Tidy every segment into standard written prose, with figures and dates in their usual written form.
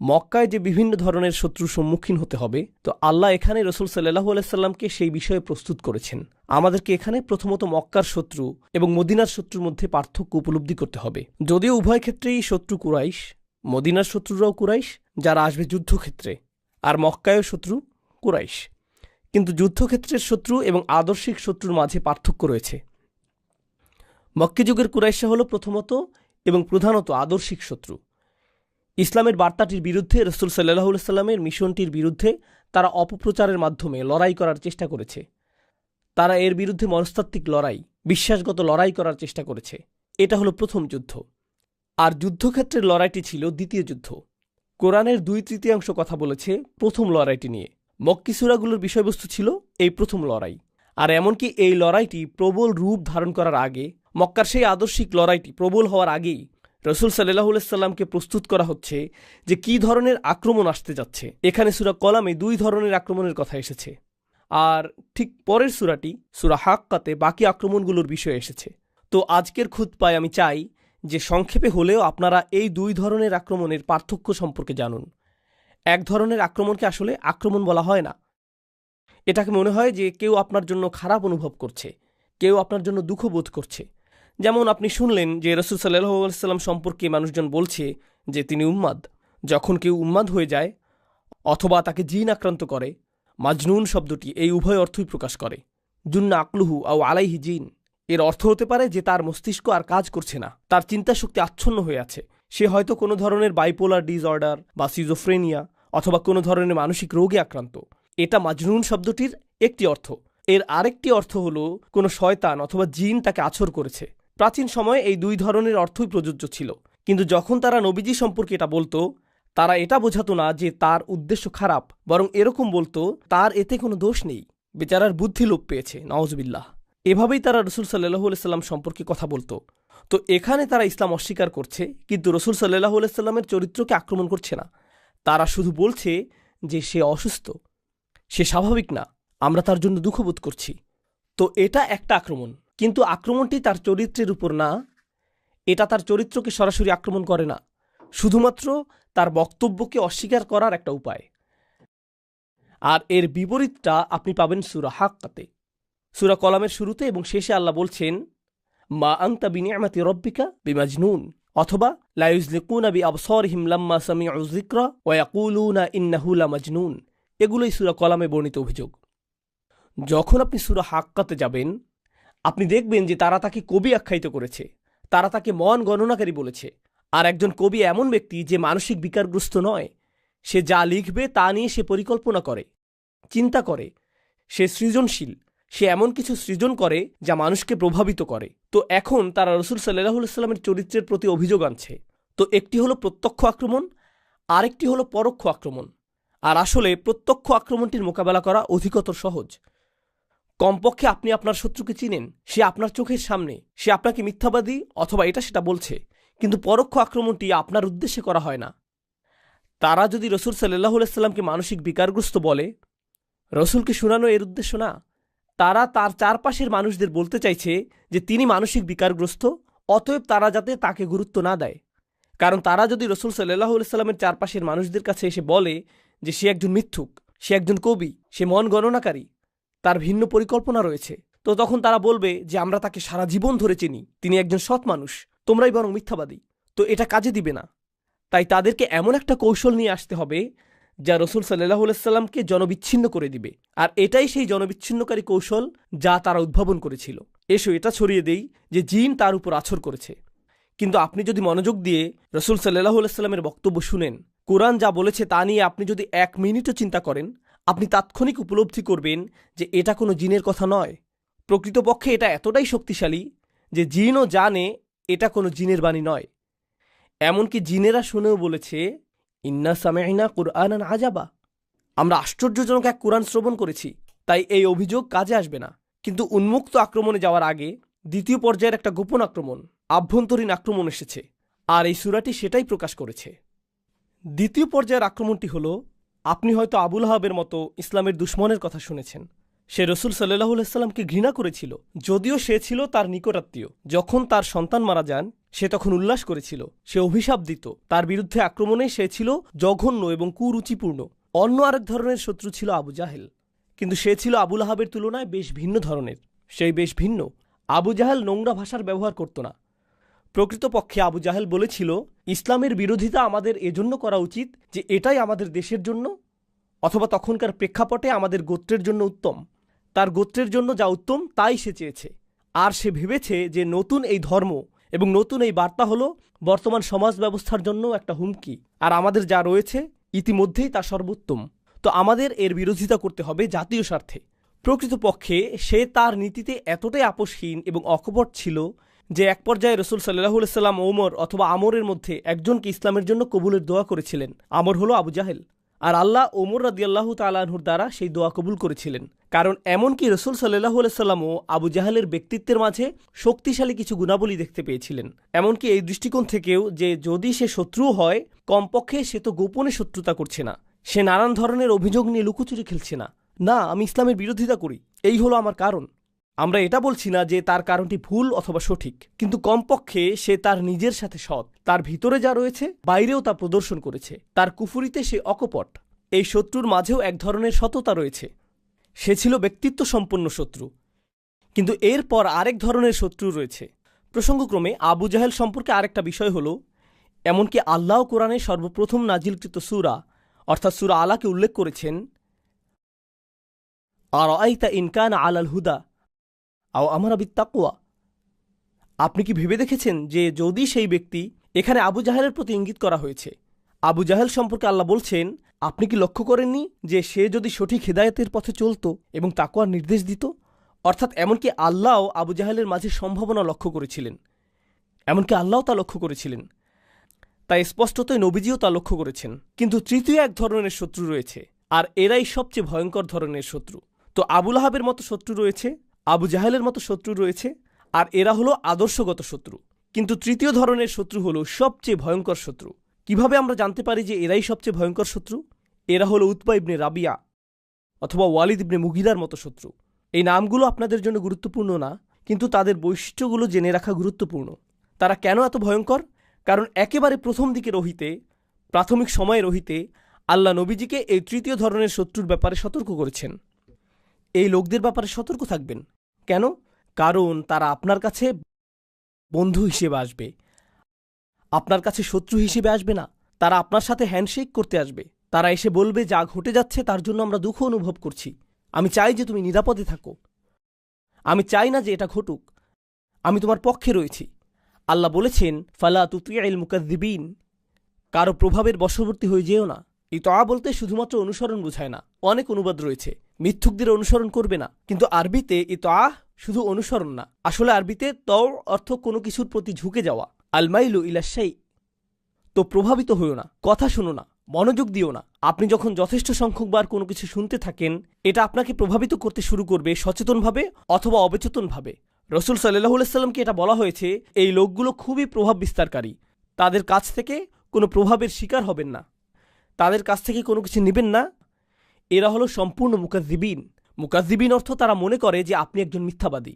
মক্কায় যে বিভিন্ন ধরনের শত্রুর সম্মুখীন হতে হবে, তো আল্লাহ এখানে রসুল সাল্লাল্লাহু আলাইহি সাল্লামকে সেই বিষয়ে প্রস্তুত করেছেন। আমাদেরকে এখানে প্রথমত মক্কার শত্রু এবং মদিনার শত্রুর মধ্যে পার্থক্য উপলব্ধি করতে হবে। যদিও উভয় ক্ষেত্রেই শত্রু কুরাইশ, মদিনার শত্রুরাও কুরাইশ যারা আসবে যুদ্ধক্ষেত্রে, আর মক্কায়ও শত্রু কুরাইশ, কিন্তু যুদ্ধক্ষেত্রের শত্রু এবং আদর্শিক শত্রুর মাঝে পার্থক্য রয়েছে। মক্কি যুগের কুরাইশরা হল প্রথমত এবং প্রধানত আদর্শিক শত্রু। ইসলামের বার্তাটির বিরুদ্ধে, রসুল সাল্লাল্লাহু আলাইহি সাল্লামের মিশনটির বিরুদ্ধে তারা অপপ্রচারের মাধ্যমে লড়াই করার চেষ্টা করেছে। তারা এর বিরুদ্ধে মনস্তাত্ত্বিক লড়াই, বিশ্বাসগত লড়াই করার চেষ্টা করেছে। এটা হলো প্রথম যুদ্ধ। আর যুদ্ধক্ষেত্রের লড়াইটি ছিল দ্বিতীয় যুদ্ধ। কোরআনের 2/3 কথা বলেছে প্রথম লড়াইটি নিয়ে। মক্কি সূরাগুলোর বিষয়বস্তু ছিল এই প্রথম লড়াই। আর এমনকি এই লড়াইটি প্রবল রূপ ধারণ করার আগে, মক্কার সেই আদর্শিক লড়াইটি প্রবল হওয়ার আগেই রসুল সাল্লাল্লাহু আলাইহি সাল্লামকে প্রস্তুত করা হচ্ছে যে কী ধরনের আক্রমণ আসতে যাচ্ছে। এখানে সূরা কলামে 2 ধরনের আক্রমণের কথা এসেছে, আর ঠিক পরের সূরাটি সূরা হাক্কাতে বাকি আক্রমণগুলোর বিষয়ে এসেছে। তো আজকের খুতবায় আমি চাই যে সংক্ষেপে হলেও আপনারা এই 2 ধরনের আক্রমণের পার্থক্য সম্পর্কে জানুন। এক ধরনের আক্রমণকে আসলে আক্রমণ বলা হয় না। এটাকে মনে হয় যে কেউ আপনার জন্য খারাপ অনুভব করছে, কেউ আপনার জন্য দুঃখ বোধ করছে। যেমন আপনি শুনলেন যে রাসূল সাল্লাল্লাহু আলাইহি সাল্লাম সম্পর্কে মানুষজন বলছে যে তিনি উম্মাদ। যখন কেউ উম্মাদ হয়ে যায় অথবা তাকে জিন আক্রান্ত করে, মাজনুন শব্দটি এই উভয় অর্থই প্রকাশ করে। জুন্না আকলুহু আও আলাইহি জিন, এর অর্থ হতে পারে যে তার মস্তিষ্ক আর কাজ করছে না, তার চিন্তাশক্তি আচ্ছন্ন হয়ে আছে। সে হয়তো কোনো ধরনের বাইপোলার ডিসঅর্ডার বা সিজোফ্রেনিয়া অথবা কোনো ধরনের মানসিক রোগে আক্রান্ত। এটা মাজনুন শব্দটির একটি অর্থ। এর আরেকটি অর্থ হলো কোনো শয়তান অথবা জিন তাকে আছর করেছে। প্রাচীন সময়ে এই 2 ধরনের অর্থই প্রযোজ্য ছিল। কিন্তু যখন তারা নবীজি সম্পর্কে এটা বলতো, তারা এটা বোঝাতো না যে তার উদ্দেশ্য খারাপ, বরং এরকম বলতো তার এতে কোনো দোষ নেই, বেচারার বুদ্ধি লোপ পেয়েছে, নাউজুবিল্লাহ। এভাবেই তারা রসুল সাল্লাল্লাহু আলাইহি সাল্লাম সম্পর্কে কথা বলতো। তো এখানে তারা ইসলাম অস্বীকার করছে, কিন্তু রসুল সাল্লাল্লাহু আলাইহি সাল্লামের চরিত্রকে আক্রমণ করছে না। তারা শুধু বলছে যে সে অসুস্থ, সে স্বাভাবিক না, আমরা তার জন্য দুঃখবোধ করছি। তো এটা একটা আক্রমণ, কিন্তু আক্রমণটি তার চরিত্রের উপর না। এটা তার চরিত্রকে সরাসরি আক্রমণ করে না, শুধুমাত্র তার বক্তব্যকে অস্বীকার করার একটা উপায়। আর এর বিপরীতটা আপনি পাবেন সূরা হাক্কাতে। সূরা কলামের শুরুতে এবং শেষে আল্লাহ বলছেন, মা আনতা বিনিআমাতি রাব্বিকা বিমাজনুন, অথবা লা ইউযলিকুনা বিআবসারিহিম লাম্মা সামিউ যিকরা ওয়া ইয়াকুলুনা ইন্নাহু লামাজনুন। এগুলোই সূরা কলামে বর্ণিত অভিযোগ। যখন আপনি সূরা হাক্কাতে যাবেন, আপনি দেখবেন যে তারা তাকে কবি আখ্যায়িত করেছে, তারা তাকে মন গণনাকারী বলেছে। আর একজন কবি এমন ব্যক্তি যে মানসিক বিকারগ্রস্ত নয়। সে যা লিখবে তা নিয়ে সে পরিকল্পনা করে, চিন্তা করে, সে সৃজনশীল, সে এমন কিছু সৃজন করে যা মানুষকে প্রভাবিত করে। তো এখন তারা রসুল সাল্লাল্লাহু আলাইহি সাল্লামের চরিত্রের প্রতি অভিযোগ আনছে। তো একটি হলো প্রত্যক্ষ আক্রমণ, আরেকটি হলো পরোক্ষ আক্রমণ। আর আসলে প্রত্যক্ষ আক্রমণটির মোকাবেলা করা অধিকতর সহজ। কমপক্ষে আপনি আপনার শত্রুকে চিনেন, সে আপনার চোখের সামনে, সে আপনাকে মিথ্যাবাদী অথবা এটা সেটা বলছে, কিন্তু পরোক্ষ আক্রমণটি আপনার উদ্দেশ্যে করা হয় না। তারা যদি রসুল সাল্লাল্লাহু আলাইহি সাল্লামকে মানসিক বিকারগ্রস্ত বলে, রসুলকে শোনানো এর উদ্দেশ্য না। তারা তার চারপাশের মানুষদের বলতে চাইছে যে তিনি মানসিক বিকারগ্রস্ত, অতএব তারা যাতে তাকে গুরুত্ব না দেয়। কারণ তারা যদি রসুল সাল্লাল্লাহু আলাইহি সাল্লামের চারপাশের মানুষদের কাছে এসে বলে যে সে একজন মিথ্যুক, সে একজন কবি, সে মন গণনাকারী, তার ভিন্ন পরিকল্পনা রয়েছে, তো তখন তারা বলবে যে আমরা তাকে সারা জীবন ধরে চিনি, তিনি একজন সৎ মানুষ, তোমরাই বরং মিথ্যাবাদী। তো এটা কাজে দিবে না। তাই তাদেরকে এমন একটা কৌশল নিয়ে আসতে হবে যা রসুল সাল্লাল্লাহু আলাইহি সাল্লামকে জনবিচ্ছিন্ন করে দিবে। আর এটাই সেই জনবিচ্ছিন্নকারী কৌশল যা তারা উদ্ভাবন করেছিল। এসো এটা ছড়িয়ে দেই যে জিন তার উপর আছর করেছে। কিন্তু আপনি যদি মনোযোগ দিয়ে রসুল সাল্লাল্লাহু আলাইহি সাল্লামের বক্তব্য শুনেন, কোরআন যা বলেছে তা নিয়ে আপনি যদি 1 মিনিটও চিন্তা করেন, আপনি তাৎক্ষণিক উপলব্ধি করবেন যে এটা কোনো জিনের কথা নয়। প্রকৃতপক্ষে এটা এতটাই শক্তিশালী যে জিনও জানে এটা কোনো জিনের বাণী নয়। এমনকি জিনেরা শুনেও বলেছে, ইন্না সামি'না কুরআনান আজাবা, আমরা আশ্চর্যজনক এক কোরআন শ্রবণ করেছি। তাই এই অভিযোগ কাজে আসবে না। কিন্তু উন্মুক্ত আক্রমণে যাওয়ার আগে দ্বিতীয় পর্যায়ের একটা গোপন আক্রমণ, আভ্যন্তরীণ আক্রমণ এসেছে, আর এই সূরাটি সেটাই প্রকাশ করেছে। দ্বিতীয় পর্যায়ের আক্রমণটি হলো, আপনি হয়তো আবু লাহাবের মতো ইসলামের দুশ্মনের কথা শুনেছেন। সে রসুল সাল্লাল্লাহু আলাইহি সাল্লামকে ঘৃণা করেছিল, যদিও সে ছিল তার নিকটাত্মীয়। যখন তার সন্তান মারা যান, সে তখন উল্লাস করেছিল, সে অভিশাপ দিত, তার বিরুদ্ধে আক্রমণে সে ছিল জঘন্য এবং কুরুচিপূর্ণ। অন্য আরেক ধরনের শত্রু ছিল আবু জাহেল, কিন্তু সে ছিল আবু লাহাবের তুলনায় বেশ ভিন্ন ধরনের। সেই বেশ ভিন্ন। আবু জাহেল নোংরা ভাষার ব্যবহার করত না। প্রকৃতপক্ষে আবু জাহেল বলেছিল, ইসলামের বিরোধিতা আমাদের এজন্য করা উচিত যে এটাই আমাদের দেশের জন্য অথবা তখনকার প্রেক্ষাপটে আমাদের গোত্রের জন্য উত্তম। তার গোত্রের জন্য যা উত্তম তাই সে চেয়েছে। আর সে ভেবেছে যে নতুন এই ধর্ম এবং নতুন এই বার্তা হলো বর্তমান সমাজ ব্যবস্থার জন্য একটা হুমকি, আর আমাদের যা রয়েছে ইতিমধ্যেই তা সর্বোত্তম। তো আমাদের এর বিরোধিতা করতে হবে জাতীয় স্বার্থে। প্রকৃতপক্ষে সে তার নীতিতে এতটাই আপোষহীন এবং অকপট ছিল যে এক পর্যায়ে রসুল সাল্লাল্লাহু আলাইহি সাল্লাম ওমর অথবা আমরের মধ্যে একজনকে ইসলামের জন্য কবুলের দোয়া করেছিলেন। আমর হলো আবু জাহেল, আর আল্লাহ ওমর রাদিয়াল্লাহু তাআলা আনহুর দ্বারা সেই দোয়া কবুল করেছিলেন। কারণ এমনকি রসুল সাল্লাল্লাহু আলাইহি সাল্লামও আবু জাহেলের ব্যক্তিত্বের মাঝে শক্তিশালী কিছু গুণাবলী দেখতে পেয়েছিলেন। এমনকি এই দৃষ্টিকোণ থেকেও যে যদি সে শত্রুও হয়, কমপক্ষে সে তো গোপনে শত্রুতা করছে না, সে নানান ধরনের অভিযোগ নিয়ে লুকোচুরি খেলছে না। না, আমি ইসলামের বিরোধিতা করি, এই হলো আমার কারণ। আমরা এটা বলছি না যে তার কারণটি ভুল অথবা সঠিক, কিন্তু কমপক্ষে সে তার নিজের সাথে সৎ। তার ভিতরে যা রয়েছে বাইরেও তা প্রদর্শন করেছে। তার কুফুরিতে সে অকপট। এই শত্রুর মাঝেও এক ধরনের সততা রয়েছে। সে ছিল ব্যক্তিত্ব সম্পন্ন শত্রু। কিন্তু এরপর আরেক ধরনের শত্রু রয়েছে। প্রসঙ্গক্রমে আবু জাহেল সম্পর্কে আরেকটা বিষয় হলো, এমনকি আল্লাহ কোরআনে সর্বপ্রথম নাজিলকৃত সূরা অর্থাৎ সূরা আলাকে উল্লেখ করেছেন, আরাআইতা ইন কানা আলাল হুদা আও আমারা বিত্তাকওয়া। আপনি কি ভেবে দেখেছেন যে যদি সেই ব্যক্তি, এখানে আবু জাহেলের প্রতি ইঙ্গিত করা হয়েছে। আবু জাহেল সম্পর্কে আল্লাহ বলছেন, আপনি কি লক্ষ্য করেননি যে সে যদি সঠিক হিদায়াতের পথে চলত এবং তাকওয়ার নির্দেশ দিত? অর্থাৎ এমনকি আল্লাহও আবু জাহেলের মাঝে সম্ভাবনা লক্ষ্য করেছিলেন, এমনকি আল্লাহও তা লক্ষ্য করেছিলেন। তাই স্পষ্টতই নবীজিও তা লক্ষ্য করেছেন। কিন্তু তৃতীয় এক ধরনের শত্রু রয়েছে, আর এরাই সবচেয়ে ভয়ঙ্কর ধরনের শত্রু। তো আবু লাহাবের মতো শত্রু রয়েছে, আবু জাহেলের মতো শত্রু রয়েছে, আর এরা হলো আদর্শগত শত্রু। কিন্তু তৃতীয় ধরনের শত্রু হলো সবচেয়ে ভয়ঙ্কর শত্রু। কিভাবে আমরা জানতে পারি যে এরাই সবচেয়ে ভয়ঙ্কর শত্রু? এরা হলো উতবা ইবনে রাবিয়া অথবা ওয়ালিদ ইবনে মুগিরার মতো শত্রু। এই নামগুলো আপনাদের জন্য গুরুত্বপূর্ণ না, কিন্তু তাদের বৈশিষ্ট্যগুলো জেনে রাখা গুরুত্বপূর্ণ। তারা কেন এত ভয়ঙ্কর? কারণ একেবারে প্রথম দিকে রহিতে, প্রাথমিক সময়ে রহিতে আল্লাহ নবীজিকে এই তৃতীয় ধরনের শত্রুর ব্যাপারে সতর্ক করেছেন। এই লোকদের ব্যাপারে সতর্ক থাকবেন। কেন? কারণ তারা আপনার কাছে বন্ধু হিসেবে আসবে, আপনার কাছে শত্রু হিসেবে আসবে না। তারা আপনার সাথে হ্যান্ডশেক করতে আসবে। তারা এসে বলবে, যা ঘটে যাচ্ছে তার জন্য আমরা দুঃখ অনুভব করছি, আমি চাই যে তুমি নিরাপদে থাকো, আমি চাই না যে এটা ঘটুক, আমি তোমার পক্ষে রয়েছি। আল্লাহ বলেছেন, ফালা তুতিউল মুকাজ্জিবিন, কারো প্রভাবের বশবর্তী হয়ে যেও না। ইতআ বলতে শুধুমাত্র অনুসরণ বোঝায় না, অনেক অনুবাদ রয়েছে। মিথ্যুকদের অনুসরণ করবে না, কিন্তু আরবিতে ইতআ শুধু অনুসরণ না, আসলে আরবিতে তও অর্থ কোনো কিছুর প্রতি ঝুঁকে যাওয়া, আল মাইলু ইলা শাই। তো প্রভাবিত হইও না, কথা শোনো না, মনোযোগ দিও না। আপনি যখন যথেষ্ট সংখ্যকবার কোনো কিছু শুনতে থাকেন, এটা আপনাকে প্রভাবিত করতে শুরু করবে সচেতনভাবে অথবা অবচেতনভাবে। রসুল সাল্লাল্লাহু আলাইহি সাল্লামকে এটা বলা হয়েছে, এই লোকগুলো খুবই প্রভাব বিস্তারকারী। তাদের কাছ থেকে কোনো প্রভাবের শিকার হবেন না, তাদের কাছ থেকে কোনো কিছু নেবেন না। এরা হলো সম্পূর্ণ মুকাজ্জিবিন। মুকাজ্জিবিন অর্থ তারা মনে করে যে আপনি একজন মিথ্যাবাদী।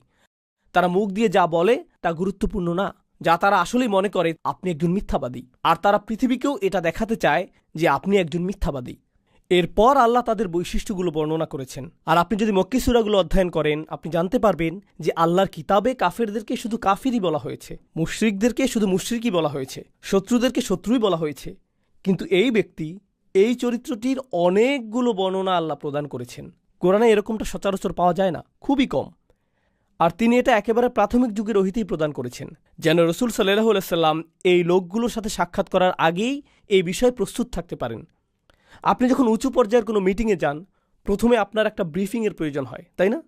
তারা মুখ দিয়ে যা বলে তা গুরুত্বপূর্ণ না, যা তারা আসলেই মনে করে আপনি একজন মিথ্যাবাদী। আর তারা পৃথিবীকেও এটা দেখাতে চায় যে আপনি একজন মিথ্যাবাদী। এরপর আল্লাহ তাদের বৈশিষ্ট্যগুলো বর্ণনা করেছেন। আর আপনি যদি মক্কি সূরাগুলো অধ্যয়ন করেন, আপনি জানতে পারবেন যে আল্লাহর কিতাবে কাফেরদেরকে শুধু কাফিরই বলা হয়েছে, মুশরিকদেরকে শুধু মুশরিকই বলা হয়েছে, শত্রুদেরকে শত্রুই বলা হয়েছে। কিন্তু এই ব্যক্তি, এই চরিত্রটির অনেকগুলো বর্ণনা আল্লাহ প্রদান করেছেন। কোরআনে এরকমটা সচরাচর পাওয়া যায় না, খুবই কম। আর তিনি এটা একেবারে প্রাথমিক যুগের রহিতেই প্রদান করেছেন, যেন রসুল সাল্লাল্লাহু আলাইহি সাল্লাম এই লোকগুলোর সাথে সাক্ষাৎ করার আগেই এই বিষয়ে প্রস্তুত থাকতে পারেন। আপনি যখন উঁচু পর্যায়ের কোনো মিটিংয়ে যান, প্রথমে আপনার একটা ব্রিফিংয়ের প্রয়োজন হয়, তাই না?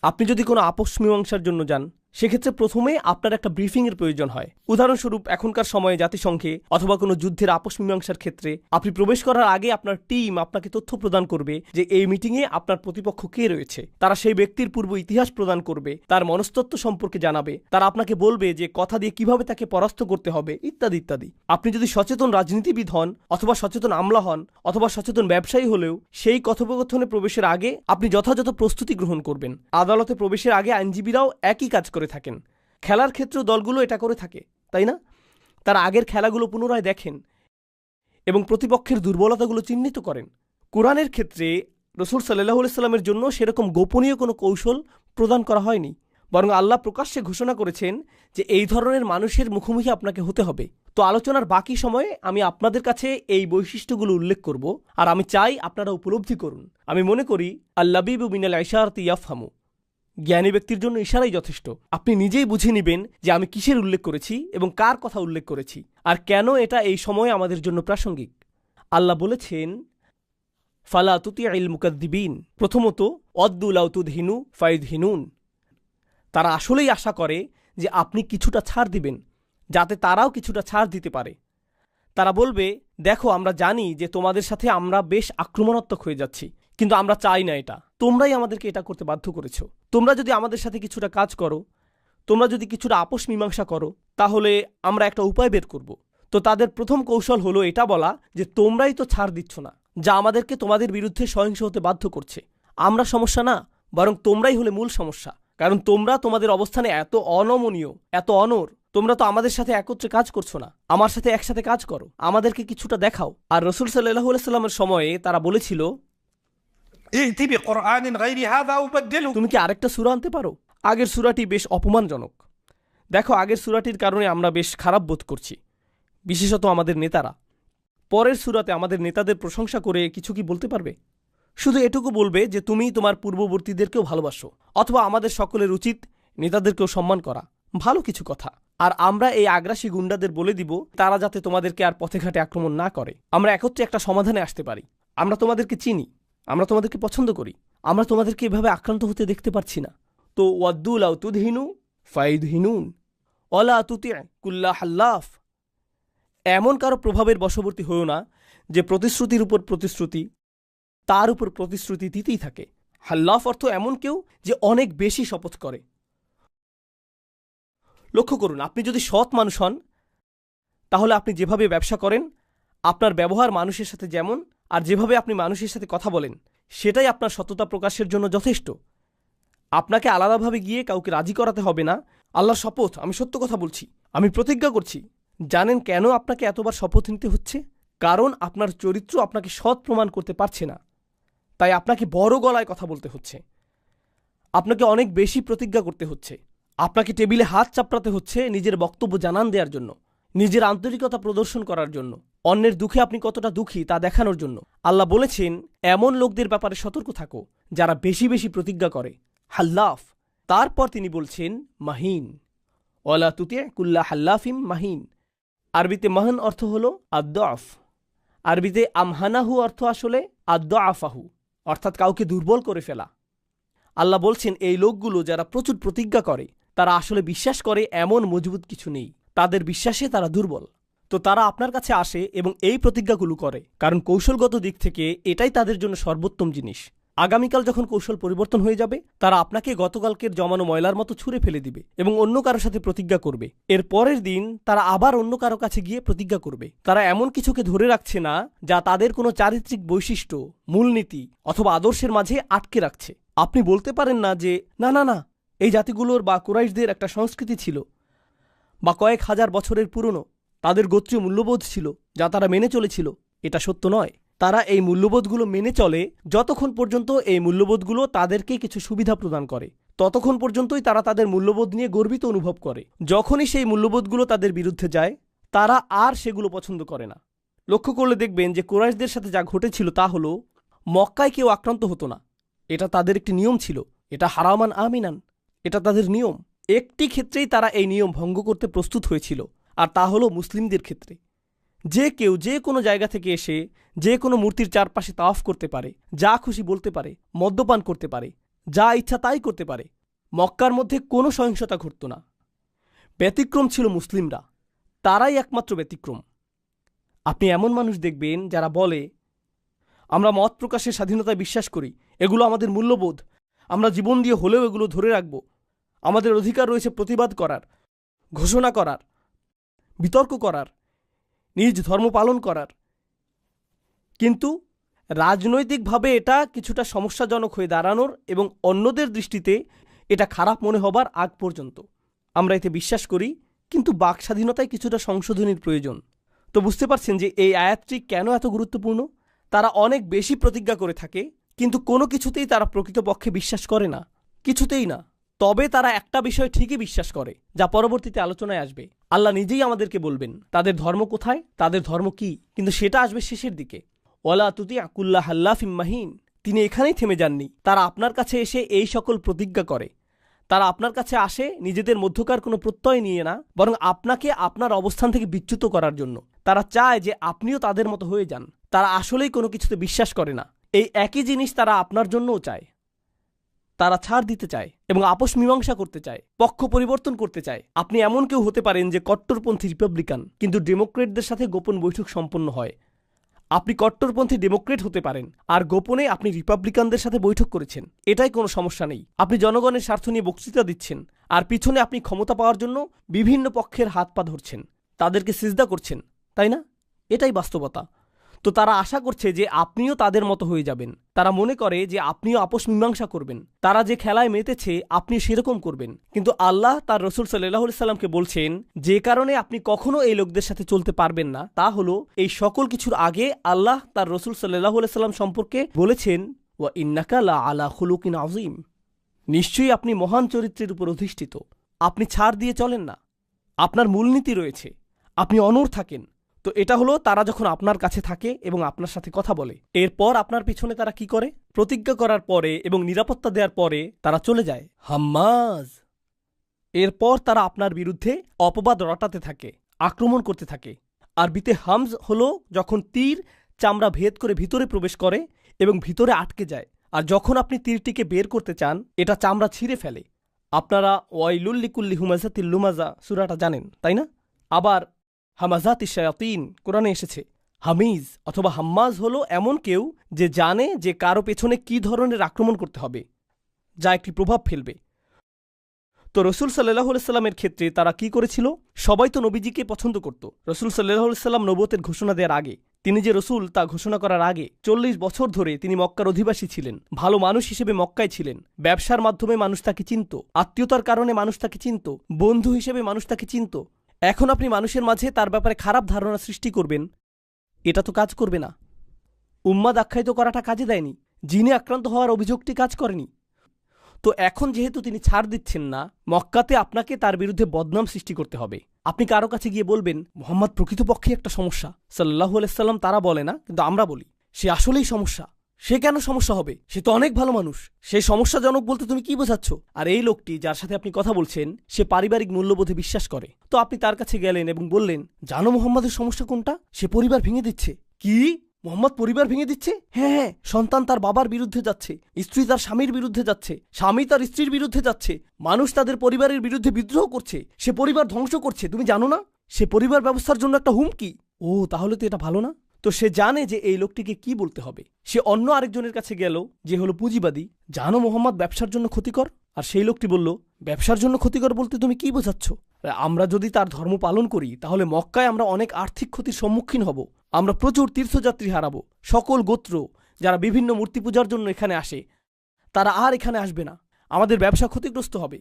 আপনি যদি কোনো আপোষ মীমাংসার জন্য যান, সেক্ষেত্রে প্রথমে আপনার একটা ব্রিফিংয়ের প্রয়োজন হয়। উদাহরণস্বরূপ, এখনকার সময়ে জাতিসংঘে অথবা কোনো যুদ্ধের আপোষ মীমাংসার ক্ষেত্রে আপনি প্রবেশ করার আগে আপনার টিম আপনাকে তথ্য প্রদান করবে যে এই মিটিংয়ে আপনার প্রতিপক্ষ কে রয়েছে। তারা সেই ব্যক্তির পূর্ব ইতিহাস প্রদান করবে, তার মনস্তত্ত্ব সম্পর্কে জানাবে, তারা আপনাকে বলবে যে কথা দিয়ে কিভাবে তাকে পরাস্ত করতে হবে, ইত্যাদি ইত্যাদি। আপনি যদি সচেতন রাজনীতিবিদ হন অথবা সচেতন আমলা হন অথবা সচেতন ব্যবসায়ী হলেও, সেই কথোপকথনে প্রবেশের আগে আপনি যথাযথ প্রস্তুতি গ্রহণ করবেন। আদালতে প্রবেশের আগে আইনজীবীরাও একই কাজ করে থাকেন। খেলার ক্ষেত্রেও দলগুলো এটা করে থাকে, তাই না? তারা আগের খেলাগুলো পুনরায় দেখেন এবং প্রতিপক্ষের দুর্বলতাগুলো চিহ্নিত করেন। কোরআনের ক্ষেত্রে রাসূল সাল্লাল্লাহু আলাইহি সাল্লামের জন্য সেরকম গোপনীয় কোনো কৌশল প্রদান করা হয়নি, বরং আল্লাহ প্রকাশ্যে ঘোষণা করেছেন যে এই ধরনের মানুষের মুখোমুখি আপনাকে হতে হবে। তো আলোচনার বাকি সময়ে আমি আপনাদের কাছে এই বৈশিষ্ট্যগুলো উল্লেখ করব, আর আমি চাই আপনারা উপলব্ধি করুন। আমি মনে করি আল্লাবিবু মিনাল ইশারাতি ইয়াফহামু, জ্ঞানী ব্যক্তির জন্য ইশারাই যথেষ্ট। আপনি নিজেই বুঝে নেবেন যে আমি কিসের উল্লেখ করেছি এবং কার কথা উল্লেখ করেছি আর কেন এটা এই সময়ে আমাদের জন্য প্রাসঙ্গিক। আল্লাহ বলেছেন, ফালা তুতিইল মুকাদ্দিবিন, প্রথমত অদ্দু লাউ তুদহিনু ফায়ুদহিনুন, তারা আসলেই আশা করে যে আপনি কিছুটা ছাড় দিবেন যাতে তারাও কিছুটা ছাড় দিতে পারে। তারা বলবে, দেখো আমরা জানি যে তোমাদের সাথে আমরা বেশ আক্রমণাত্মক হয়ে যাচ্ছি, কিন্তু আমরা চাই না এটা, তোমরাই আমাদেরকে এটা করতে বাধ্য করেছ। তোমরা যদি আমাদের সাথে কিছুটা কাজ করো, তোমরা যদি কিছুটা আপোষ মীমাংসা করো, তাহলে আমরা একটা উপায় বের করব। তো তাদের প্রথম কৌশল হলো এটা বলা যে তোমরাই তো ছাড় দিচ্ছ না, যা আমাদেরকে তোমাদের বিরুদ্ধে সহিংস হতে বাধ্য করছে। আমরা সমস্যা না, বরং তোমরাই হলে মূল সমস্যা, কারণ তোমরা তোমাদের অবস্থানে এত অনমনীয়, এত অনর। তোমরা তো আমাদের সাথে একত্রে কাজ করছো না, আমার সাথে একসাথে কাজ করো, আমাদেরকে কিছুটা দেখাও। আর রাসূল সাল্লাল্লাহু আলাইহি সাল্লামের সময়ে তারা বলেছিল, তুমি কি আরেকটা সূরা আনতে পারো? আগের সূরাটি বেশ অপমানজনক। দেখো, আগের সূরাটির কারণে আমরা বেশ খারাপ বোধ করছি, বিশেষত আমাদের নেতারা। পরের সূরাতে আমাদের নেতাদের প্রশংসা করে কিছু কি বলতে পারবে? শুধু এটুকু বলবে যে তুমি তোমার পূর্ববর্তীদেরকেও ভালোবাসো, অথবা আমাদের সকলের উচিত নেতাদেরকেও সম্মান করা। ভালো কিছু কথা। আর আমরা এই আগ্রাসী গুন্ডাদের বলে দিব তারা যাতে তোমাদেরকে আর পথে ঘাটে আক্রমণ না করে। আমরা একত্রে একটা সমাধানে আসতে পারি। আমরা তোমাদেরকে চিনি, আমরা তোমাদেরকে পছন্দ করি, আমরা তোমাদেরকে এভাবে আক্রান্ত হতে দেখতে পারছি না। তো ওয়াদ্দু লাউ তুদহিনু ফায়ুদহিনুন ওয়ালা তুতি' কুল্লা হাল্লাফ, এমন কারো প্রভাবের বশবর্তী হয়েও না যে প্রতিশ্রুতির উপর প্রতিশ্রুতি, তার উপর প্রতিশ্রুতি দিতেই থাকে। হাল্লাফ অর্থ এমন কেউ যে অনেক বেশি শপথ করে। লক্ষ্য করুন, আপনি যদি সৎ মানুষ হন, তাহলে আপনি যেভাবে ব্যবসা করেন, আপনার ব্যবহার মানুষের সাথে যেমন, আর যেভাবে আপনি মানুষের সাথে কথা বলেন, সেটাই আপনার সততা প্রকাশের জন্য যথেষ্ট। আপনাকে আলাদাভাবে গিয়ে কাউকে রাজি করাতে হবে না। আল্লাহর শপথ, আমি সত্য কথা বলছি, আমি প্রতিজ্ঞা করছি। জানেন কেন আপনাকে এতবার শপথ নিতে হচ্ছে? কারণ আপনার চরিত্র আপনাকে সৎ প্রমাণ করতে পারছে না, তাই আপনাকে বড় গলায় কথা বলতে হচ্ছে, আপনাকে অনেক বেশি প্রতিজ্ঞা করতে হচ্ছে, আপনাকে টেবিলে হাত চাপড়াতে হচ্ছে নিজের বক্তব্য জানান দেওয়ার জন্য, নিজের আন্তরিকতা প্রদর্শন করার জন্য, অন্যের দুঃখে আপনি কতটা দুঃখী তা দেখানোর জন্য। আল্লাহ বলেছেন, এমন লোকদের ব্যাপারে সতর্ক থাকো যারা বেশি বেশি প্রতিজ্ঞা করে, হাল্লাফ। তারপর তিনি বলছেন মাহিন, ওয়ালা তুতি' কুল্লা হাল্লাফিম মাহিন। আরবিতে মাহান অর্থ হল আদ-দুআফ। আরবিতে আমহানাহু অর্থ আসলে আদ-দুআফাহু, অর্থাৎ কাউকে দুর্বল করে ফেলা। আল্লাহ বলছেন, এই লোকগুলো যারা প্রচুর প্রতিজ্ঞা করে, তারা আসলে বিশ্বাস করে এমন মজবুত কিছু নেই, তাদের বিশ্বাসে তারা দুর্বল। তো তারা আপনার কাছে আসে এবং এই প্রতিজ্ঞাগুলো করে, কারণ কৌশলগত দিক থেকে এটাই তাদের জন্য সর্বোত্তম জিনিস। আগামীকাল যখন কৌশল পরিবর্তন হয়ে যাবে, তারা আপনাকে গতকালকের জমানো ময়লার মতো ছুঁড়ে ফেলে দিবে এবং অন্য কারো সাথে প্রতিজ্ঞা করবে। এর পরের দিন তারা আবার অন্য কারো কাছে গিয়ে প্রতিজ্ঞা করবে। তারা এমন কিছুকে ধরে রাখছে না যা তাদের কোনো চারিত্রিক বৈশিষ্ট্য, মূলনীতি অথবা আদর্শের মাঝে আটকে রাখছে। আপনি বলতে পারেন না যে না না না, এই জাতিগুলোর বা কুরাইশদের একটা সংস্কৃতি ছিল, বা কয়েক হাজার বছরের পুরনো তাদের গোত্রীয় মূল্যবোধ ছিল যা তারা মেনে চলেছিল। এটা সত্য নয়। তারা এই মূল্যবোধগুলো মেনে চলে যতক্ষণ পর্যন্ত এই মূল্যবোধগুলো তাদেরকে কিছু সুবিধা প্রদান করে, ততক্ষণ পর্যন্তই তারা তাদের মূল্যবোধ নিয়ে গর্বিত অনুভব করে। যখনই সেই মূল্যবোধগুলো তাদের বিরুদ্ধে যায়, তারা আর সেগুলো পছন্দ করে না। লক্ষ্য করলে দেখবেন যে কুরাইশদের সাথে যা ঘটেছিল তা হলো, মক্কায় কেউ আক্রান্ত হতো না, এটা তাদের একটি নিয়ম ছিল। এটা হারামান আমিনান, এটা তাদের নিয়ম। একটি ক্ষেত্রেই তারা এই নিয়ম ভঙ্গ করতে প্রস্তুত হয়েছিল, আর তা হলো মুসলিমদের ক্ষেত্রে। যে কেউ যে কোনো জায়গা থেকে এসে যে কোনো মূর্তির চারপাশে তাওয়াফ করতে পারে, যা খুশি বলতে পারে, মদ্যপান করতে পারে, যা ইচ্ছা তাই করতে পারে। মক্কার মধ্যে কোনো সহিংসতা ঘটত না। ব্যতিক্রম ছিল মুসলিমরা, তারাই একমাত্র ব্যতিক্রম। আপনি এমন মানুষ দেখবেন যারা বলে, আমরা মত প্রকাশের স্বাধীনতায় বিশ্বাস করি, এগুলো আমাদের মূল্যবোধ, আমরা জীবন দিয়ে হলেও এগুলো ধরে রাখব, আমাদের অধিকার রয়েছে প্রতিবাদ করার, ঘোষণা করার, বিতর্ক করার, নিজ ধর্ম পালন করার। কিন্তু রাজনৈতিকভাবে এটা কিছুটা সমস্যাজনক হয়ে দাঁড়ানোর এবং অন্যদের দৃষ্টিতে এটা খারাপ মনে হবার আগ পর্যন্ত আমরা এতে বিশ্বাস করি কিন্তু বাক স্বাধীনতায় কিছুটা সংশোধনীর প্রয়োজন। তো বুঝতে পারছেন যে এই আয়াতটি কেন এত গুরুত্বপূর্ণ। তারা অনেক বেশি প্রতিজ্ঞা করে থাকে, কিন্তু কোনো কিছুতেই তারা প্রকৃতপক্ষে বিশ্বাস করে না, কিছুতেই না। তবে তারা একটা বিষয় ঠিকই বিশ্বাস করে, যা পরবর্তীতে আলোচনায় আসবে। আল্লাহ নিজেই আমাদেরকে বলবেন তাদের ধর্ম কোথায়, তাদের ধর্ম কি, কিন্তু সেটা আসবে শেষের দিকে। ওয়ালা তুতি আকুল্লাহ হাল্লাফিম মাহিন। তিনি এখানেই থেমে যাননি। তারা আপনার কাছে এসে এই সকল প্রতিজ্ঞা করে। তারা আপনার কাছে আসে নিজেদের মধ্যকার কোনো প্রত্যয় নিয়ে না, বরং আপনাকে আপনার অবস্থান থেকে বিচ্যুত করার জন্য। তারা চায় যে আপনিও তাদের মতো হয়ে যান। তারা আসলেই কোনো কিছুতে বিশ্বাস করে না। এই একই জিনিস তারা আপনার জন্যও চায়। তারা ছাড় দিতে চায় এবং আপোষ মীমাংসা করতে চায়, পক্ষ পরিবর্তন করতে চায়। আপনি এমন কেউ হতে পারেন যে কট্টরপন্থী রিপাবলিকান, কিন্তু ডেমোক্রেটদের সাথে গোপন বৈঠক সম্পন্ন হয়। আপনি কট্টরপন্থী ডেমোক্রেট হতে পারেন আর গোপনে আপনি রিপাবলিকানদের সাথে বৈঠক করেছেন, এটাই কোনো সমস্যা নেই। আপনি জনগণের স্বার্থ নিয়ে বক্তৃতা দিচ্ছেন আর পিছনে আপনি ক্ষমতা পাওয়ার জন্য বিভিন্ন পক্ষের হাত পা ধরছেন, তাদেরকে সিজদা করছেন, তাই না? এটাই বাস্তবতা। তো তারা আশা করছে যে আপনিও তাদের মতো হয়ে যাবেন। তারা মনে করে যে আপনিও আপোষ মীমাংসা করবেন। তারা যে খেলায় মেতেছে আপনি সেরকম করবেন। কিন্তু আল্লাহ তার রসুল সাল্লাল্লাহু আলাইহি সাল্লামকে বলছেন যে কারণে আপনি কখনো এই লোকদের সাথে চলতে পারবেন না, তা হলো এই সকল কিছুর আগে আল্লাহ তার রসুল সাল্লাল্লাহু আলাইহি সাল্লাম সম্পর্কে বলেছেন ওয়া ইন্নাকা লা আলা খুলুকিন আযীম। নিশ্চয়ই আপনি মহান চরিত্রের উপর অধিষ্ঠিত। আপনি ছাড় দিয়ে চলেন না, আপনার মূলনীতি রয়েছে, আপনি অনড় থাকেন। তো এটা হলো তারা যখন আপনার কাছে থাকে এবং আপনার সাথে কথা বলে। এরপর আপনার পিছনে তারা কি করে? প্রতিজ্ঞা করার পরে এবং নিরাপত্তা দেওয়ার পরে তারা চলে যায় হাম্মাজ। এরপর তারা আপনার বিরুদ্ধে অপবাদ রটাতে থাকে, আক্রমণ করতে থাকে। আরবিতে হামজ হলো যখন তীর চামড়া ভেদ করে ভিতরে প্রবেশ করে এবং ভিতরে আটকে যায়, আর যখন আপনি তীরটিকে বের করতে চান এটা চামড়া ছিঁড়ে ফেলে। আপনারা ওয়াইলুল লিকুল্লি হুমাজাতিল লুমাজা সূরাটা জানেন, তাই না? আবার হামাজাতি শায়াতিন কোরআনে এসেছে। হামিজ অথবা হাম্মাজ হলো এমন কেউ যে জানে যে কারো পেছনে কি ধরনের আক্রমণ করতে হবে, যা একটি প্রভাব ফেলবে। তো রসুল সাল্লাল্লাহু আলাইহি সাল্লামের ক্ষেত্রে তারা কি করেছিল? সবাই তো নবীজিকে পছন্দ করত। রসুল সাল্লাল্লাহু আলাইহি সাল্লাম নবুয়তের ঘোষণা দেওয়ার আগে, তিনি যে রসুল তা ঘোষণা করার আগে 40 বছর ধরে তিনি মক্কার অধিবাসী ছিলেন। ভালো মানুষ হিসেবে মক্কায় ছিলেন। ব্যবসার মাধ্যমে মানুষ তাকে চিনত, আত্মীয়তার কারণে মানুষ তাকে চিনত, বন্ধু হিসেবে মানুষ তাকে চিনত। এখন আপনি মানুষের মাঝে তার ব্যাপারে খারাপ ধারণা সৃষ্টি করবেন, এটা তো কাজ করবে না। উম্মাদ আখ্যায়িত করাটা কাজে দেয়নি, জিনে আক্রান্ত হওয়ার অভিযোগটি কাজ করেনি। তো এখন যেহেতু তিনি ছাড় দিচ্ছেন না, মক্কাতে আপনাকে তার বিরুদ্ধে বদনাম সৃষ্টি করতে হবে। আপনি কারো কাছে গিয়ে বলবেন মুহাম্মদ প্রকৃতপক্ষে একটা সমস্যা, সাল্লাল্লাহু আলাইহি সাল্লাম তারা বলে না, কিন্তু আমরা বলি সে আসলেই সমস্যা। সে কেন সমস্যা হবে? সে তো অনেক ভালো মানুষ। সে সমস্যাজনক বলতে তুমি কি বোঝাচ্ছ? আর এই লোকটি যার সাথে আপনি কথা বলছেন সে পারিবারিক মূল্যবোধে বিশ্বাস করে। তো আপনি তার কাছে গেলেন এবং বললেন জানো মুহাম্মাদের সমস্যা কোনটা? সে পরিবার ভেঙে দিচ্ছে। কি? মুহাম্মদ পরিবার ভেঙে দিচ্ছে? হ্যাঁ হ্যাঁ, সন্তান তার বাবার বিরুদ্ধে যাচ্ছে, স্ত্রী তার স্বামীর বিরুদ্ধে যাচ্ছে, স্বামী তার স্ত্রীর বিরুদ্ধে যাচ্ছে, মানুষ তাদের পরিবারের বিরুদ্ধে বিদ্রোহ করছে, সে পরিবার ধ্বংস করছে। তুমি জানো না সে পরিবার ব্যবস্থার জন্য একটা হুমকি? ও তাহলে তো এটা ভালো না। তো সে জানে যে এই লোকটিকে কি বলতে হবে। সে অন্য আরেকজনের কাছে গেল যে হলো পুঁজিবাদী, জানো মোহাম্মদ ব্যবসার জন্য ক্ষতিকর। আর সেই লোকটি বলল ব্যবসার জন্য ক্ষতিকর বলতে তুমি কি বোঝাচ্ছ? আমরা যদি তার ধর্ম পালন করি তাহলে মক্কায় আমরা অনেক আর্থিক ক্ষতির সম্মুখীন হব, আমরা প্রচুর তীর্থযাত্রী হারাবো। সকল গোত্র যারা বিভিন্ন মূর্তি পূজার জন্য এখানে আসে তারা আর এখানে আসবে না, আমাদের ব্যবসা ক্ষতিগ্রস্ত হবে।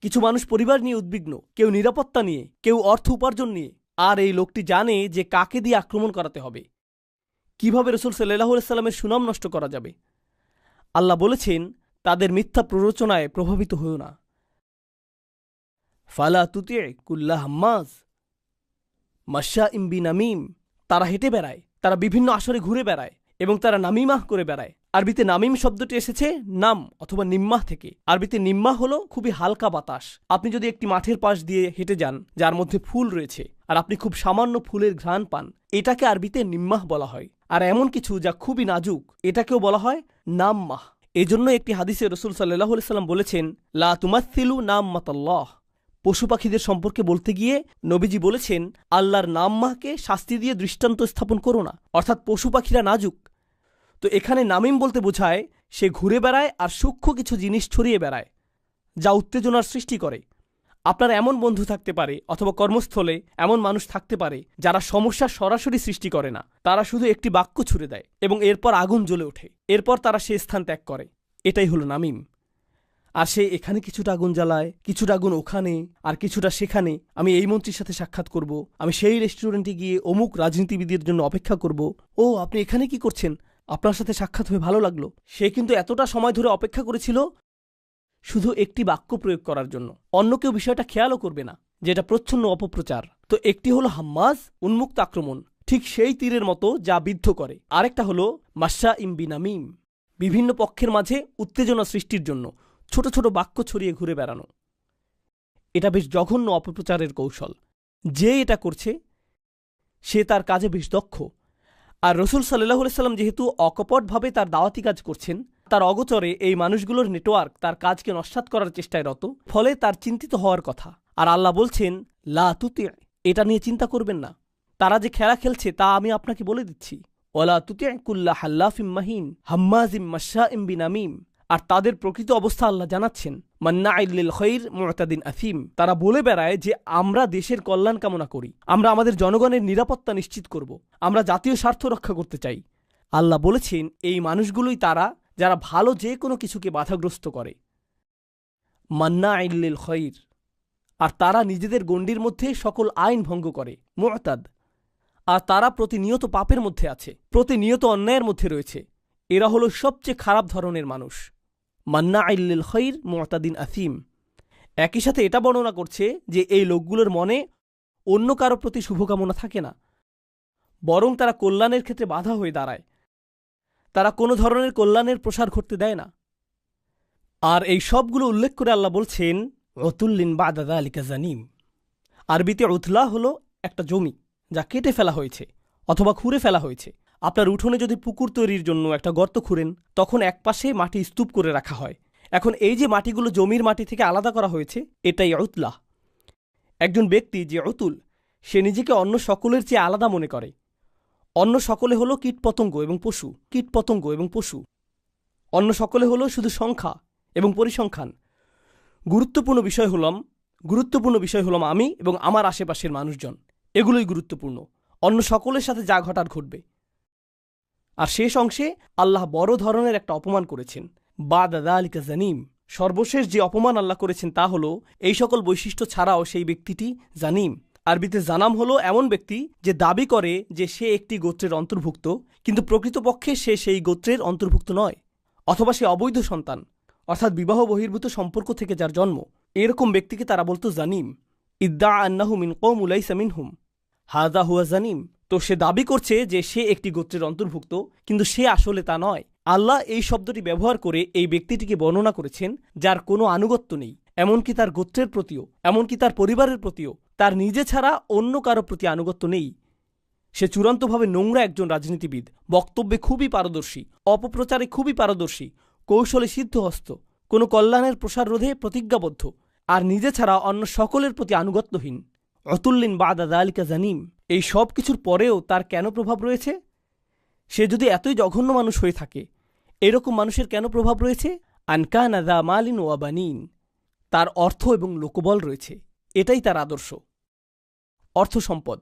কিছু মানুষ পরিবার নিয়ে উদ্বিগ্ন, কেউ নিরাপত্তা নিয়ে, কেউ অর্থ উপার্জন নিয়ে। আর এই লোকটি জানে যে কাকে দিয়ে আক্রমণ করাতে হবে, কিভাবে রাসূল সাল্লাল্লাহু আলাইহি সাল্লামের সুনাম নষ্ট করা যাবে। আল্লাহ বলেছেন তাদের মিথ্যা প্ররোচনায় প্রভাবিত হও না। ফালা তুতি কুল্লা হাম্মাজ মাশাইম বিনামিম। তারা হেঁটে বেড়ায়, তারা বিভিন্ন আসরে ঘুরে বেড়ায় এবং তারা নামিমাহ করে বেড়ায়। আরবিতে নামিম শব্দটি এসেছে নাম অথবা নিম্মাহ থেকে। আরবিতে নিম্মাহ হলো খুবই হালকা বাতাস। আপনি যদি একটি মাঠের পাশ দিয়ে হেঁটে যান যার মধ্যে ফুল রয়েছে আর আপনি খুব সামান্য ফুলের ঘ্রাণ পান, এটাকে আরবিতে নিম্মাহ বলা হয়। আর এমন কিছু যা খুবই নাজুক, এটাকেও বলা হয় নাম্মাহ। এজন্য একটি হাদিসে রাসূল সাল্লাল্লাহু আলাইহি সাল্লাম বলেছেন লা তুমাসসিলু নাম্মাতাল্লাহ। পশু পাখিদের সম্পর্কে বলতে গিয়ে নবীজি বলেছেন আল্লাহর নাম্মাহকে শাস্তি দিয়ে দৃষ্টান্ত স্থাপন করো না, অর্থাৎ পশু পাখিরা নাজুক। তো এখানে নামিম বলতে বোঝায় সে ঘুরে বেড়ায় আর সূক্ষ্ম কিছু জিনিস ছড়িয়ে বেড়ায় যা উত্তেজনার সৃষ্টি করে। আপনার এমন বন্ধু থাকতে পারে অথবা কর্মস্থলে এমন মানুষ থাকতে পারে যারা সমস্যার সরাসরি সৃষ্টি করে না, তারা শুধু একটি বাক্য ছুড়ে দেয় এবং এরপর আগুন জ্বলে ওঠে, এরপর তারা সে স্থান ত্যাগ করে। এটাই হলো নামিম। আর সে এখানে কিছুটা আগুন জ্বালায়, কিছুটা আগুন ওখানে, আর কিছুটা সেখানে। আমি এই মন্ত্রীর সাথে সাক্ষাৎ করব, আমি সেই রেস্টুরেন্টে গিয়ে অমুক রাজনীতিবিদের জন্য অপেক্ষা করব। ও, আপনি এখানে কি করছেন? আপনার সাথে সাক্ষাৎ হয়ে ভালো লাগলো। সে কিন্তু এতটা সময় ধরে অপেক্ষা করেছিল শুধু একটি বাক্য প্রয়োগ করার জন্য। অন্য কেউ বিষয়টা খেয়ালও করবে না, যেটা প্রচ্ছন্ন অপপ্রচার। তো একটি হলো হাম্মাজ, উন্মুক্ত আক্রমণ, ঠিক সেই তীরের মতো যা বিদ্ধ করে। আরেকটা হলো মাশা বিনামিম, বিভিন্ন পক্ষের মাঝে উত্তেজনা সৃষ্টির জন্য ছোট ছোট বাক্য ছড়িয়ে ঘুরে বেড়ানো। এটা বেশ জঘন্য অপপ্রচারের কৌশল। যে এটা করছে সে তার কাজে বেশ দক্ষ। আর রসুল সাল্লাল্লাহু আলাইহি সাল্লাম যেহেতু অকপটভাবে তার দাওয়াতি কাজ করছেন, তার অগোচরে এই মানুষগুলোর নেটওয়ার্ক তার কাজকে নস্যাৎ করার চেষ্টায় রত, ফলে তার চিন্তিত হওয়ার কথা। আর আল্লাহ বলছেন, লা তুতি, এটা নিয়ে চিন্তা করবেন না। তারা যে খেলা খেলছে তা আমি আপনাকে বলে দিচ্ছি। ওয়ালা তুতি কুল্লা হাল্লাফিম মাহিন হাম্মাজিম মাশাইম বিনামিম। আর তাদের প্রকৃত অবস্থা আল্লাহ জানাচ্ছেন, মান্নাইল লিল খাইর মুতাদিন আথিম। তারা বলে বেড়ায় যে আমরা দেশের কল্যাণ কামনা করি, আমরা আমাদের জনগণের নিরাপত্তা নিশ্চিত করব, আমরা জাতীয় স্বার্থ রক্ষা করতে চাই। আল্লাহ বলেছেন, এই মানুষগুলোই তারা যারা ভালো যে কোনো কিছুকে বাধাগ্রস্ত করে। মান্নাইল লিল খাইর। আর তারা নিজেদের গণ্ডির মধ্যে সকল আইন ভঙ্গ করে, মুতাদ। আর তারা প্রতিনিয়ত পাপের মধ্যে আছে, প্রতিনিয়ত অন্যায়ের মধ্যে রয়েছে। এরা হলো সবচেয়ে খারাপ ধরনের মানুষ। মান্নাইল লিল খাইর মুতাদিন আথিম। একই সাথে এটা বর্ণনা করছে যে এই লোকগুলোর মনে অন্য কারো প্রতি শুভকামনা থাকে না, বরং তারা কল্যাণের ক্ষেত্রে বাধা হয়ে দাঁড়ায়। তারা কোনো ধরনের কল্যাণের প্রসার ঘটতে দেয় না। আর এই সবগুলো উল্লেখ করে আল্লাহ বলছেন, উতুল্লিন বাদা যালিকা জানিম। আরবিতে উতলা হলো একটা জমি যা কেটে ফেলা হয়েছে অথবা খুঁড়ে ফেলা হয়েছে। আপনার উঠোনে যদি পুকুর তৈরির জন্য একটা গর্ত খুঁড়েন, তখন একপাশে মাটি স্তূপ করে রাখা হয়। এখন এই যে মাটিগুলো জমির মাটি থেকে আলাদা করা হয়েছে, এটাই উতলা। একজন ব্যক্তি যে উতুল, সে নিজেকে অন্য সকলের চেয়ে আলাদা মনে করে। অন্য সকলে হলো কীটপতঙ্গ এবং পশু, কীটপতঙ্গ এবং পশু। অন্য সকলে হলো শুধু সংখ্যা এবং পরিসংখ্যান। গুরুত্বপূর্ণ বিষয় হলাম আমি এবং আমার আশেপাশের মানুষজন। এগুলোই গুরুত্বপূর্ণ। অন্য সকলের সাথে যা ঘটার ঘটবে। আর শেষ অংশে আল্লাহ বড় ধরনের একটা অপমান করেছেন, বাদা যালিকা জানিম। সর্বশেষ যে অপমান আল্লাহ করেছেন তা হলো এই সকল বৈশিষ্ট্য ছাড়াও সেই ব্যক্তিটি জানিম। আরবিতে জানাম হলো এমন ব্যক্তি যে দাবি করে যে সে একটি গোত্রের অন্তর্ভুক্ত, কিন্তু প্রকৃতপক্ষে সে সেই গোত্রের অন্তর্ভুক্ত নয়, অথবা সে অবৈধ সন্তান, অর্থাৎ বিবাহ বহির্ভূত সম্পর্ক থেকে যার জন্ম। এরকম ব্যক্তিকে তারা বলতো জানিম। ইদ্দা আন্নাহু মিন কওম লাইসা মিনহুম হাযা হুয়া জানিম। তো সে দাবি করছে যে সে একটি গোত্রের অন্তর্ভুক্ত, কিন্তু সে আসলে তা নয়। আল্লাহ এই শব্দটি ব্যবহার করে এই ব্যক্তিটিকে বর্ণনা করেছেন যার কোনো আনুগত্য নেই, এমনকি তার গোত্রের প্রতিও, এমনকি তার পরিবারের প্রতিও তার নিজে ছাড়া অন্য কারো প্রতি আনুগত্য নেই। সে চূড়ান্তভাবে নোংরা একজন রাজনীতিবিদ, বক্তব্যে খুবই পারদর্শী, অপপ্রচারে খুবই পারদর্শী, কৌশলে সিদ্ধহস্ত, কোনো কল্যাণের প্রসার রোধে প্রতিজ্ঞাবদ্ধ, আর নিজে ছাড়া অন্য সকলের প্রতি আনুগত্যহীন। উতুল্লিন বাদা যালিকা জানিম। এই সব কিছুর পরেও তার কেন প্রভাব রয়েছে? সে যদি এতই জঘন্য মানুষ হয়ে থাকে, এরকম মানুষের কেন প্রভাব রয়েছে? আনকানা যা মালিন ওয়া বানিন। তার অর্থ এবং লোকবল রয়েছে, এটাই তার আদর্শ। অর্থ সম্পদ।